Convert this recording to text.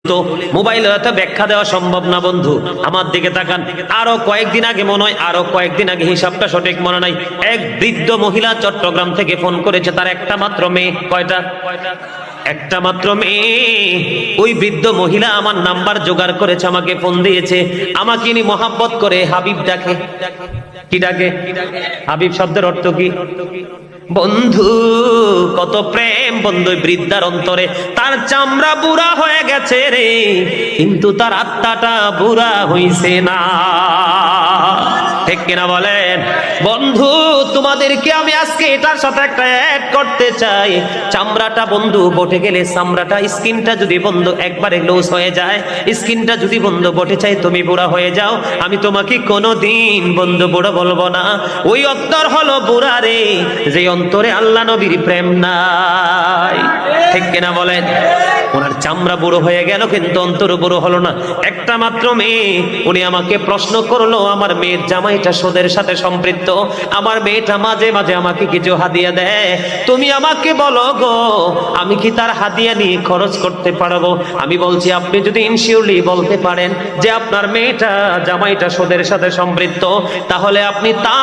তো মোবাইলে এত ব্যাখ্যা দেওয়া সম্ভব না বন্ধু। আমার দিকে তাকান, আরো কয়েকদিন আগে মনে হয়, আরো কয়েকদিন আগে, হিসাবটা সঠিক মনে নাই, এক বৃদ্ধ মহিলা চট্টগ্রাম থেকে ফোন করেছে, তার একটা মাত্র মেয়ে। কয়টা? একটা মাত্র মেয়ে। ওই বৃদ্ধ মহিলা আমার নাম্বার জোগাড় করেছে, আমাকে ফোন দিয়েছে, আমাকে ইনি মহাব্বত করে হাবিব ডাকে। কি ডাকে? হাবিব শব্দের অর্থ কি বন্ধু? কত প্রেম বন্ধু বৃদ্ধার অন্তরে। তার চামড়া বুড়া হয়ে গেছে রে, কিন্তু তার আত্মাটা বুড়া হইছে না। ঠিক কিনা বলেন বন্ধু? তোমাদেরকে আমি আজকে এটার সাথে একটা অ্যাড করতে চাই। চামড়াটা বন্ধু বটে গেলে, চামড়াটা স্কিনটা যদি বন্ধু একবারে লস হয়ে যায়, স্কিনটা যদি বন্ধু বটে চাই তুমি বুড়া হয়ে যাও, আমি তোমাকে কোনোদিন বন্ধু বুড়ো বলবো না। ওই অন্তর হলো বুড়া রে, যে অন্তরে আল্লাহ নবীর প্রেম নাই। ঠিক কিনা বলেন? ওনার চামড়া বুড়ো হয়ে গেল কিন্তু অন্তর বুড়ো হলো না। একটা মাত্র মেয়ে। উনি আমাকে প্রশ্ন করলো, আমার মেয়ের জামাইটা সুদের সাথে সম্পৃক্ত, আমার মেয়েটা মাঝে মাঝে আমাকে কিছু হাদিয়া দেয়, তুমি আমাকে বলো গো, আমি কি তার হাদিয়া নিয়ে খরচ করতে পারবো? আমি বলছি, আপনি যদি ইনশিওরলি বলতে পারেন যে আপনার মেয়েটা জামাইটা সুদের সাথে সম্পৃক্ত, তাহলে আপনি তা